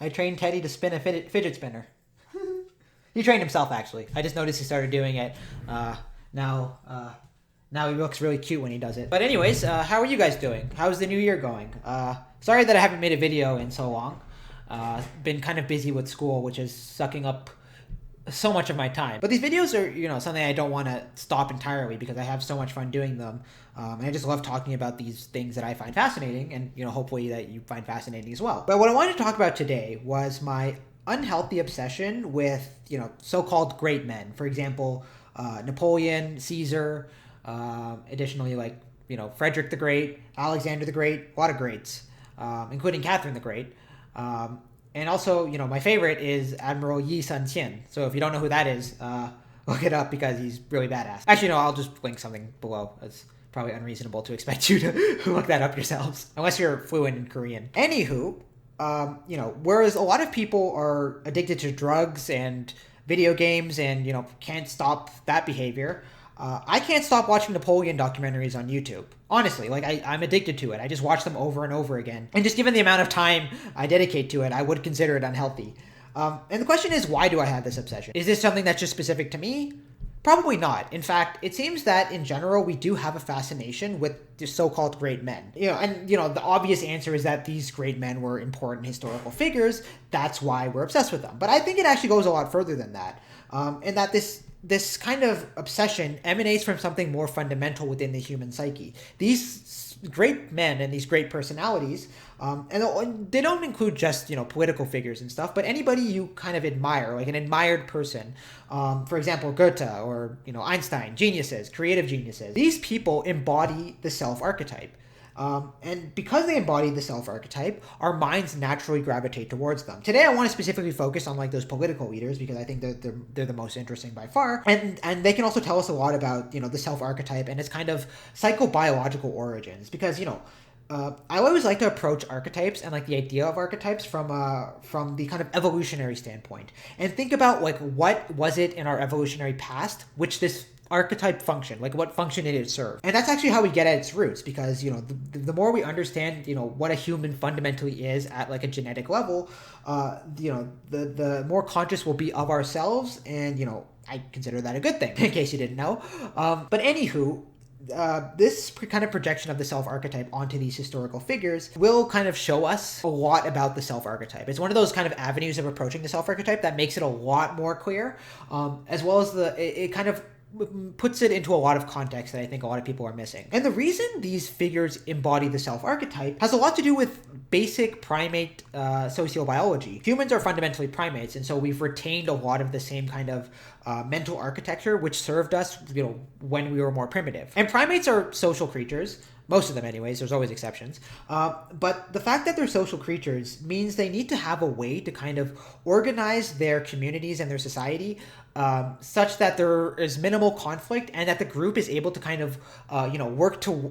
I trained Teddy to spin a fidget spinner. He trained himself, actually. I just noticed he started doing it. Now he looks really cute when he does it. But anyways, how are you guys doing? How's the new year going? Sorry that I haven't made a video in so long. Been kind of busy with school, which is sucking up so much of my time. But these videos are, something I don't want to stop entirely because I have so much fun doing them. And I just love talking about these things that I find fascinating and, hopefully that you find fascinating as well. But what I wanted to talk about today was my unhealthy obsession with, so-called great men. For example, Napoleon, Caesar, additionally Frederick the Great, Alexander the Great, a lot of greats, including Catherine the Great. And also, my favorite is Admiral Yi Sun-Qian. So if you don't know who that is, look it up because he's really badass. Actually, no, I'll just link something below. It's probably unreasonable to expect you to look that up yourselves, unless you're fluent in Korean. Anywho, whereas a lot of people are addicted to drugs and video games and, can't stop that behavior, I can't stop watching Napoleon documentaries on YouTube. Honestly, I'm addicted to it. I just watch them over and over again. And just given the amount of time I dedicate to it, I would consider it unhealthy. And the question is, why do I have this obsession? Is this something that's just specific to me? Probably not. In fact, it seems that in general, we do have a fascination with the so-called great men. The obvious answer is that these great men were important historical figures. That's why we're obsessed with them. But I think it actually goes a lot further than that. And that this kind of obsession emanates from something more fundamental within the human psyche. These great men and these great personalities, and they don't include just, political figures and stuff, but anybody you kind of admire, like an admired person. For example, Goethe or, Einstein, geniuses, creative geniuses. These people embody the self archetype. And because they embody the self archetype, our minds naturally gravitate towards them. Today, I want to specifically focus on those political leaders because I think they're the most interesting by far, and they can also tell us a lot about the self archetype and its kind of psychobiological origins. Because I always like to approach archetypes and the idea of archetypes from the kind of evolutionary standpoint and think about what was it in our evolutionary past which this archetype function, what function it served. And that's actually how we get at its roots because, the more we understand, what a human fundamentally is at a genetic level, the more conscious we'll be of ourselves. And, I consider that a good thing, in case you didn't know. But anywho, this kind of projection of the self-archetype onto these historical figures will kind of show us a lot about the self-archetype. It's one of those kind of avenues of approaching the self-archetype that makes it a lot more clear, as well as it kind of puts it into a lot of context that I think a lot of people are missing. And the reason these figures embody the self-archetype has a lot to do with basic primate sociobiology. Humans are fundamentally primates, and so we've retained a lot of the same kind of mental architecture which served us, when we were more primitive. And primates are social creatures. Most of them anyways, there's always exceptions. But the fact that they're social creatures means they need to have a way to kind of organize their communities and their society such that there is minimal conflict and that the group is able to kind of,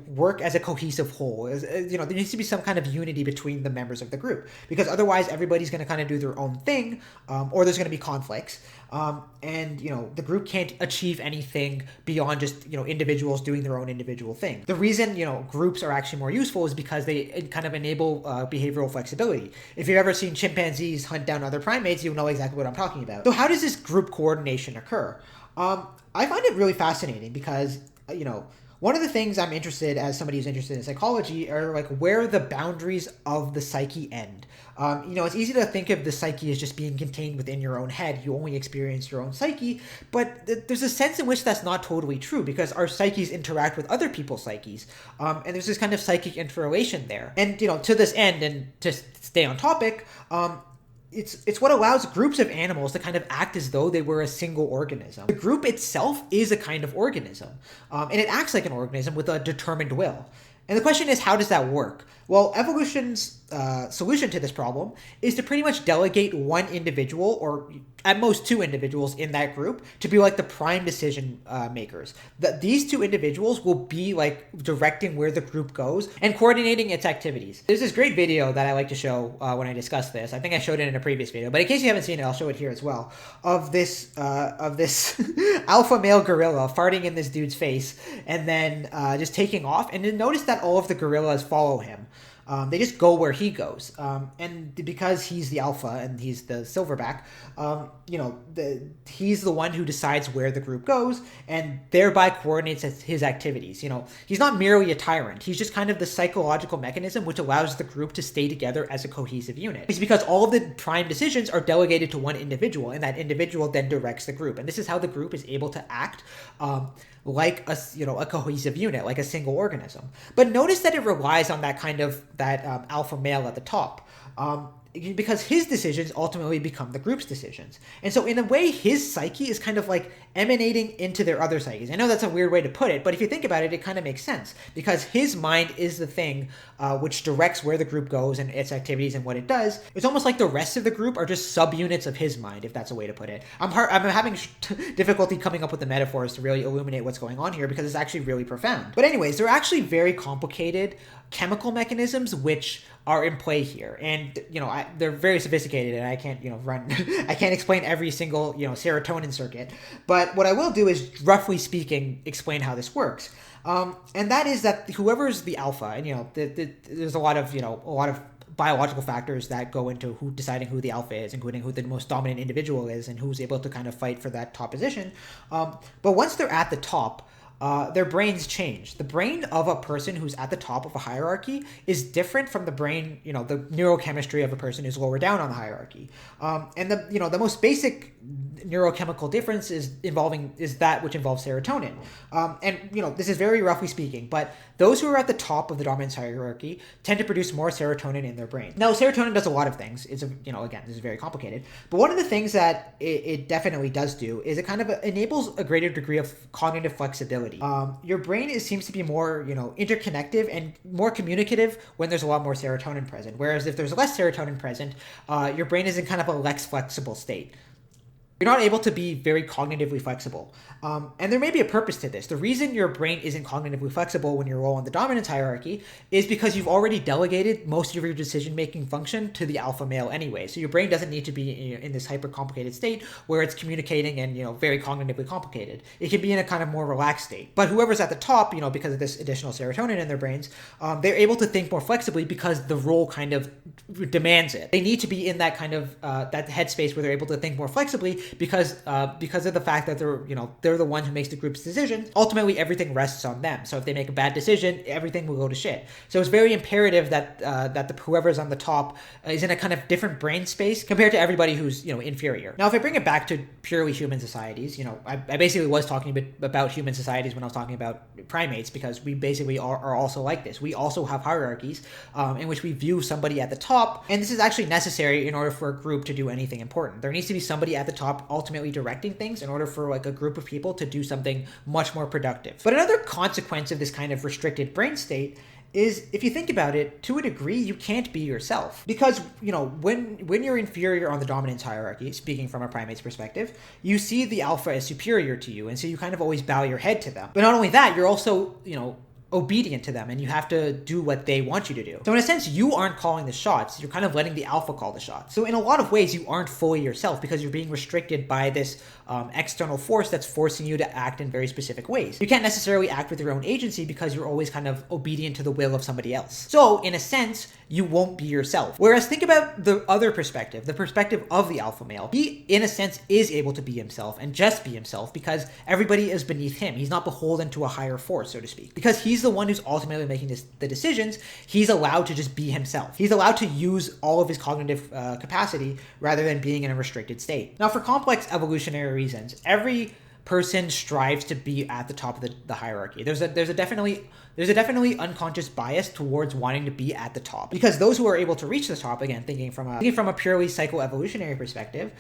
work as a cohesive whole. There needs to be some kind of unity between the members of the group because otherwise everybody's going to kind of do their own thing or there's going to be conflicts. And the group can't achieve anything beyond just, individuals doing their own individual thing. The reason, groups are actually more useful is because they kind of enable behavioral flexibility. If you've ever seen chimpanzees hunt down other primates, you'll know exactly what I'm talking about. So how does this group coordination occur? I find it really fascinating because, one of the things I'm interested, as somebody who's interested in psychology, are where the boundaries of the psyche end. It's easy to think of the psyche as just being contained within your own head. You only experience your own psyche, but there's a sense in which that's not totally true because our psyches interact with other people's psyches. And there's this kind of psychic interrelation there. And, to this end, and to stay on topic, it's what allows groups of animals to kind of act as though they were a single organism. The group itself is a kind of organism, and it acts like an organism with a determined will. And the question is, how does that work? Well, evolution's solution to this problem is to pretty much delegate one individual, or at most two individuals in that group, to be the prime decision makers. These two individuals will be directing where the group goes and coordinating its activities. There's this great video that I like to show when I discuss this. I think I showed it in a previous video, but in case you haven't seen it, I'll show it here as well. Of this alpha male gorilla farting in this dude's face and then just taking off. And then notice that all of the gorillas follow him. They just go where he goes. And because he's the alpha and he's the silverback, he's the one who decides where the group goes and thereby coordinates his activities. He's not merely a tyrant. He's just kind of the psychological mechanism which allows the group to stay together as a cohesive unit. It's because all of the prime decisions are delegated to one individual, and that individual then directs the group. And this is how the group is able to act like a cohesive unit, like a single organism. But notice that it relies on that alpha male at the top. Because his decisions ultimately become the group's decisions. And so in a way, his psyche is kind of like emanating into their other psyches. I know that's a weird way to put it, but if you think about it, it kind of makes sense. Because his mind is the thing which directs where the group goes and its activities and what it does. It's almost like the rest of the group are just subunits of his mind, if that's a way to put it. I'm having difficulty coming up with the metaphors to really illuminate what's going on here because it's actually really profound. But anyways, they're actually very complicated chemical mechanisms which are in play here, and they're very sophisticated, and I can't I can't explain every single serotonin circuit, but what I will do is, roughly speaking, explain how this works, and that is that whoever's the alpha, and there's a lot of biological factors that go into deciding who the alpha is, including who the most dominant individual is and who's able to kind of fight for that top position, but once they're at the top, their brains change. The brain of a person who's at the top of a hierarchy is different from the brain, the neurochemistry of a person who's lower down on the hierarchy. And the most basic neurochemical difference is that which involves serotonin. And this is very roughly speaking, but those who are at the top of the dominance hierarchy tend to produce more serotonin in their brain. Now, serotonin does a lot of things. It's again, this is very complicated, but one of the things that it definitely does do is it kind of enables a greater degree of cognitive flexibility. Your brain seems to be more, interconnected and more communicative when there's a lot more serotonin present. Whereas if there's less serotonin present, your brain is in kind of a less flexible state. You're not able to be very cognitively flexible. And there may be a purpose to this. The reason your brain isn't cognitively flexible when you're low on the dominance hierarchy is because you've already delegated most of your decision-making function to the alpha male anyway. So your brain doesn't need to be in this hyper-complicated state where it's communicating and, very cognitively complicated. It can be in a kind of more relaxed state. But whoever's at the top, because of this additional serotonin in their brains, they're able to think more flexibly because the role kind of demands it. They need to be in that kind of that headspace where they're able to think more flexibly because of the fact that they're the one who makes the group's decisions. Ultimately, everything rests on them. So if they make a bad decision, everything will go to shit. So it's very imperative that whoever's on the top is in a kind of different brain space compared to everybody who's inferior. Now, if I bring it back to purely human societies, I basically was talking a bit about human societies when I was talking about primates, because we basically are also like this. We also have hierarchies in which we view somebody at the top, and this is actually necessary in order for a group to do anything important. There needs to be somebody at the top ultimately directing things in order for like a group of people to do something much more productive. But another consequence of this kind of restricted brain state is, if you think about it, to a degree, you can't be yourself. Because, when you're inferior on the dominance hierarchy, speaking from a primate's perspective, you see the alpha as superior to you, and so you kind of always bow your head to them. But not only that, you're also, obedient to them, and you have to do what they want you to do. So in a sense, you aren't calling the shots, you're kind of letting the alpha call the shots. So in a lot of ways, you aren't fully yourself because you're being restricted by this external force that's forcing you to act in very specific ways. You can't necessarily act with your own agency because you're always kind of obedient to the will of somebody else. So in a sense, you won't be yourself. Whereas think about the other perspective, the perspective of the alpha male. He, in a sense, is able to be himself and just be himself because everybody is beneath him. He's not beholden to a higher force, so to speak. Because he's the one who's ultimately making the decisions, he's allowed to just be himself. He's allowed to use all of his cognitive capacity rather than being in a restricted state. Now, for complex evolutionary reasons, every person strives to be at the top of the hierarchy. There's a definitely unconscious bias towards wanting to be at the top, because those who are able to reach the top, again, thinking from a purely psychoevolutionary perspective,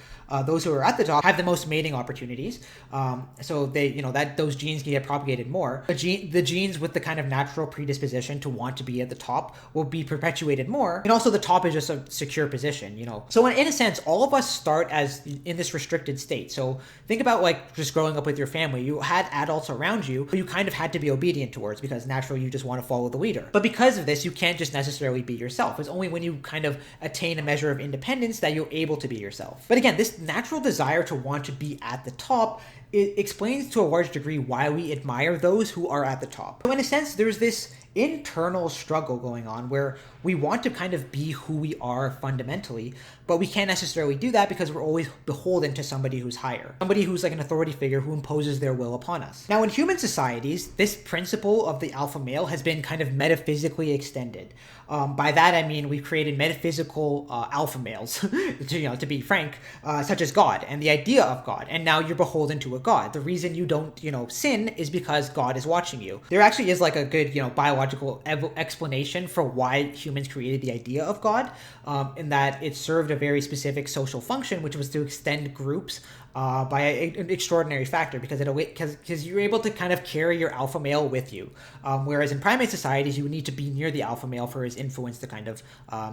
those who are at the top have the most mating opportunities. So they, those genes can get propagated more. The genes with the kind of natural predisposition to want to be at the top will be perpetuated more. And also the top is just a secure position, So in a sense, all of us start as in this restricted state. So think about like just growing up with your family. You had adults around you who you kind of had to be obedient towards because naturally you just want to follow the leader. But because of this, you can't just necessarily be yourself. It's only when you kind of attain a measure of independence that you're able to be yourself. But again, this natural desire to want to be at the top it explains to a large degree why we admire those who are at the top. So in a sense, there's this internal struggle going on where we want to kind of be who we are fundamentally, but we can't necessarily do that because we're always beholden to somebody who's higher, somebody who's like an authority figure who imposes their will upon us. Now, in human societies, this principle of the alpha male has been kind of metaphysically extended. By that, I mean we've created metaphysical alpha males, to be frank, such as God and the idea of God. And now you're beholden to a God. The reason you don't, sin is because God is watching you. There actually is like a good, biological explanation for why humans created the idea of God, in that it served a very specific social function, which was to extend groups by an extraordinary factor, because you're able to kind of carry your alpha male with you, whereas in primate societies you would need to be near the alpha male for his influence to kind of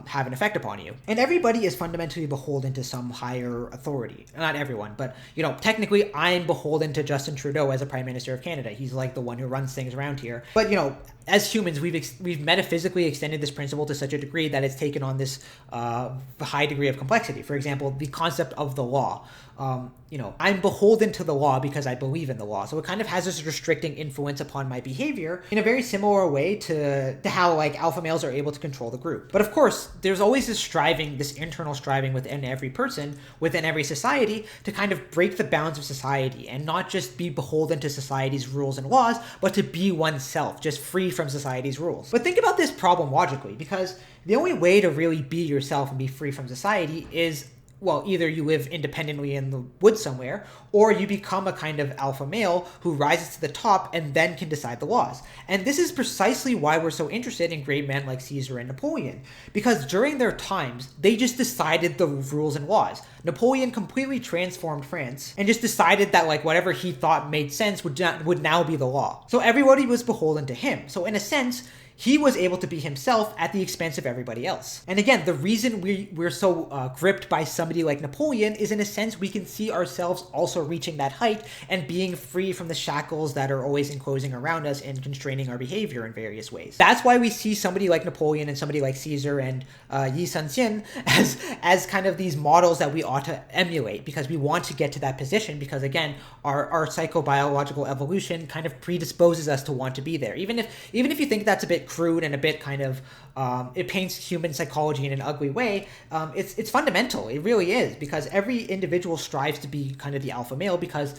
have an effect upon you. And everybody is fundamentally beholden to some higher authority. Not everyone, but technically I'm beholden to Justin Trudeau as a Prime Minister of Canada. He's like the one who runs things around here. But as humans, we've metaphysically extended this principle to such a degree that it's taken on this high degree of complexity. For example, the concept of the law. I'm beholden to the law because I believe in the law. So it kind of has this restricting influence upon my behavior in a very similar way to how like alpha males are able to control the group. But of course, there's always this internal striving within every person, within every society, to kind of break the bounds of society and not just be beholden to society's rules and laws, but to be oneself, just free from society's rules. But think about this problem logically, because the only way to really be yourself and be free from society is, well, either you live independently in the woods somewhere, or you become a kind of alpha male who rises to the top and then can decide the laws. And this is precisely why we're so interested in great men like Caesar and Napoleon, because during their times, they just decided the rules and laws. Napoleon completely transformed France and just decided that like whatever he thought made sense would now be the law. So everybody was beholden to him. So in a sense, he was able to be himself at the expense of everybody else. And again, the reason we're so gripped by somebody like Napoleon is, in a sense, we can see ourselves also reaching that height and being free from the shackles that are always enclosing around us and constraining our behavior in various ways. That's why we see somebody like Napoleon and somebody like Caesar and Yi Sun-sin as kind of these models that we ought to emulate, because we want to get to that position, because again, our psychobiological evolution kind of predisposes us to want to be there. Even if you think that's a bit crude and a bit kind of it paints human psychology in an ugly way, it's fundamental. It really is, because every individual strives to be kind of the alpha male because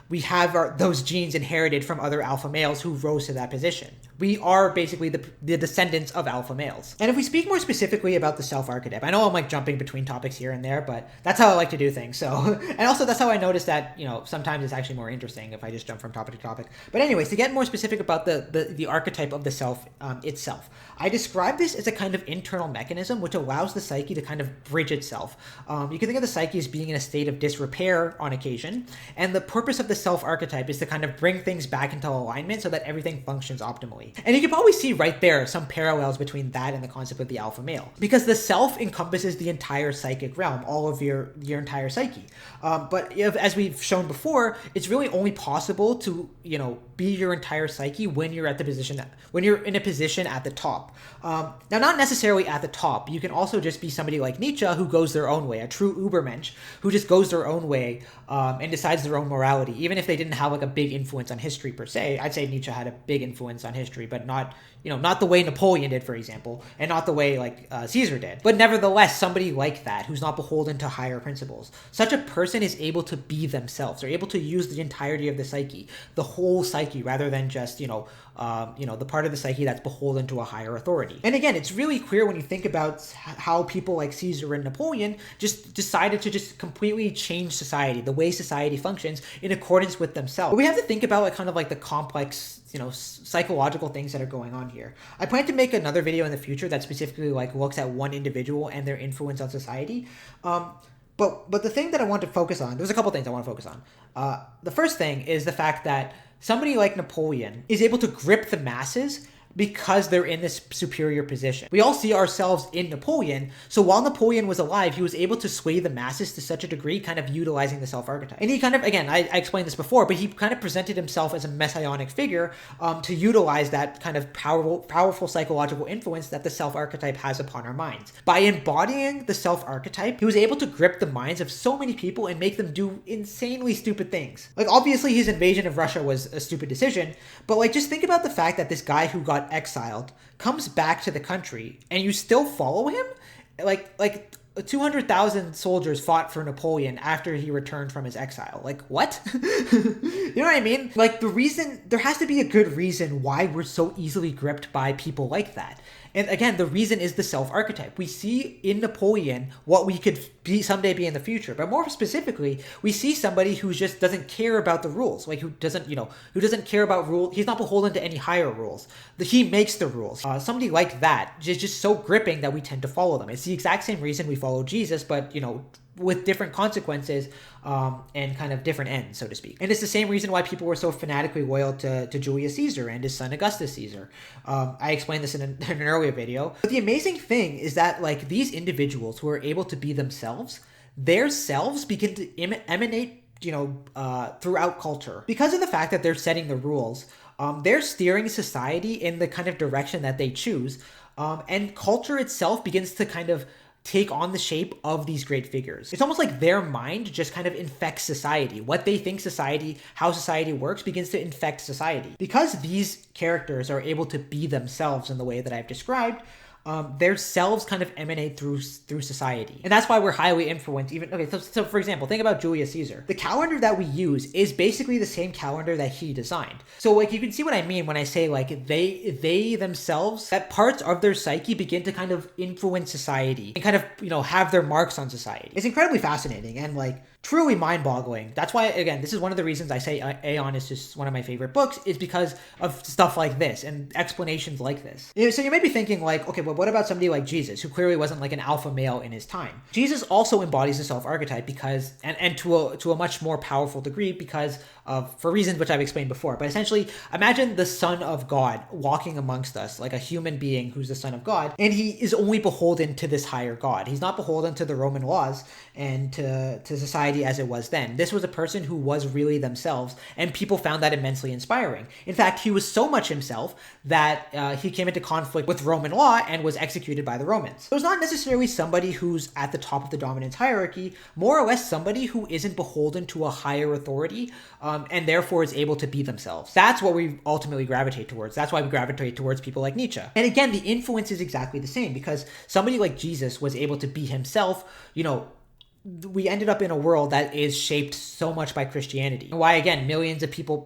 we have those genes inherited from other alpha males who rose to that position. We are basically the descendants of alpha males. And if we speak more specifically about the self archetype, I know I'm like jumping between topics here and there, but that's how I like to do things. So, and also that's how I noticed that, sometimes it's actually more interesting if I just jump from topic to topic. But anyways, to get more specific about the archetype of the self itself, I describe this as a kind of internal mechanism which allows the psyche to kind of bridge itself. You can think of the psyche as being in a state of disrepair on occasion, and the purpose of the self archetype is to kind of bring things back into alignment so that everything functions optimally. And you can probably see right there some parallels between that and the concept of the alpha male, because the self encompasses the entire psychic realm, all of your entire psyche. But as we've shown before, it's really only possible to be your entire psyche when you're in a position at the top. Now, not necessarily at the top. You can also just be somebody like Nietzsche who goes their own way, a true Übermensch who just goes their own way and decides their own morality, even if they didn't have like a big influence on history per se. I'd say Nietzsche had a big influence on history, but not the way Napoleon did, for example, and not the way like Caesar did. But nevertheless, somebody like that who's not beholden to higher principles, such a person is able to be themselves. They're able to use the entirety of the psyche, the whole psyche, rather than just the part of the psyche that's beholden to a higher authority. And again, it's really clear when you think about how people like Caesar and Napoleon just decided to just completely change society, the way society functions in accordance with themselves. But we have to think about kind of like the complex psychological things that are going on here. I plan to make another video in the future that specifically like looks at one individual and their influence on society. But the thing that I want to focus on, there's a couple things I want to focus on. The first thing is the fact that somebody like Napoleon is able to grip the masses because they're in this superior position. We all see ourselves in Napoleon, so while Napoleon was alive, he was able to sway the masses to such a degree, kind of utilizing the self-archetype. And he kind of, again, I explained this before, but he kind of presented himself as a messianic figure to utilize that kind of powerful psychological influence that the self-archetype has upon our minds. By embodying the self-archetype, he was able to grip the minds of so many people and make them do insanely stupid things. Like, obviously his invasion of Russia was a stupid decision, but like, just think about the fact that this guy who got exiled comes back to the country and you still follow him. Like 200,000 soldiers fought for Napoleon after he returned from his exile. Like, what? You know what I mean? Like, there has to be a good reason why we're so easily gripped by people like that. And again, the reason is the self-archetype. We see in Napoleon what we could someday be in the future. But more specifically, we see somebody who just doesn't care about the rules. Like, who doesn't care about rules. He's not beholden to any higher rules. He makes the rules. Somebody like that is just so gripping that we tend to follow them. It's the exact same reason we follow Jesus, but, with different consequences and kind of different ends, so to speak. And it's the same reason why people were so fanatically loyal to Julius Caesar and his son Augustus Caesar. I explained this in an earlier video. But the amazing thing is that, like, these individuals who are able to be themselves, their selves begin to emanate, throughout culture. Because of the fact that they're setting the rules, they're steering society in the kind of direction that they choose. And culture itself begins to kind of take on the shape of these great figures. It's almost like their mind just kind of infects society. What they think society, how society works, begins to infect society. Because these characters are able to be themselves in the way that I've described, their selves kind of emanate through society. And that's why we're highly influenced. So for example, think about Julius Caesar. The calendar that we use is basically the same calendar that he designed. So like, you can see what I mean when I say like they themselves, that parts of their psyche begin to kind of influence society and kind of, have their marks on society. It's incredibly fascinating and like truly mind-boggling. That's why, again, this is one of the reasons I say Aeon is just one of my favorite books, is because of stuff like this and explanations like this. So you may be thinking like, okay, but what about somebody like Jesus, who clearly wasn't like an alpha male in his time? Jesus also embodies the self-archetype because, and to a much more powerful degree because of, for reasons which I've explained before. But essentially, imagine the Son of God walking amongst us, like a human being who's the Son of God, and he is only beholden to this higher God. He's not beholden to the Roman laws and to society as it was then. This was a person who was really themselves, and people found that immensely inspiring. In fact, he was so much himself that he came into conflict with Roman law and was executed by the Romans. So it's not necessarily somebody who's at the top of the dominance hierarchy, more or less somebody who isn't beholden to a higher authority, and therefore is able to be themselves. That's what we ultimately gravitate towards. That's why we gravitate towards people like Nietzsche. And again, the influence is exactly the same, because somebody like Jesus was able to be himself. We ended up in a world that is shaped so much by Christianity. Why, again, billions of people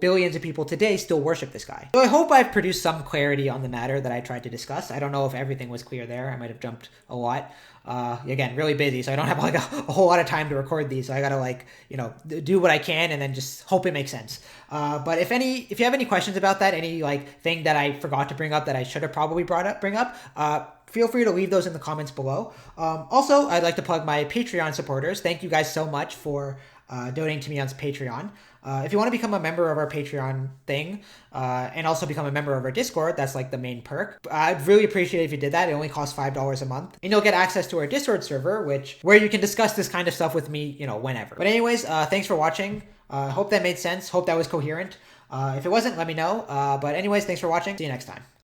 today still worship this guy. So I hope I've produced some clarity on the matter that I tried to discuss. I don't know if everything was clear there. I might have jumped a lot. Again, really busy, so I don't have like a whole lot of time to record these. So I gotta do what I can and then just hope it makes sense. But if you have any questions about that, any thing that I forgot to bring up that I should have probably bring up, feel free to leave those in the comments below. Also, I'd like to plug my Patreon supporters. Thank you guys so much for donating to me on Patreon. If you want to become a member of our Patreon thing, and also become a member of our Discord, that's like the main perk. I'd really appreciate it if you did that. It only costs $5 a month. And you'll get access to our Discord server, where you can discuss this kind of stuff with me, whenever. But anyways, thanks for watching. Hope that made sense. Hope that was coherent. If it wasn't, let me know. But anyways, thanks for watching. See you next time.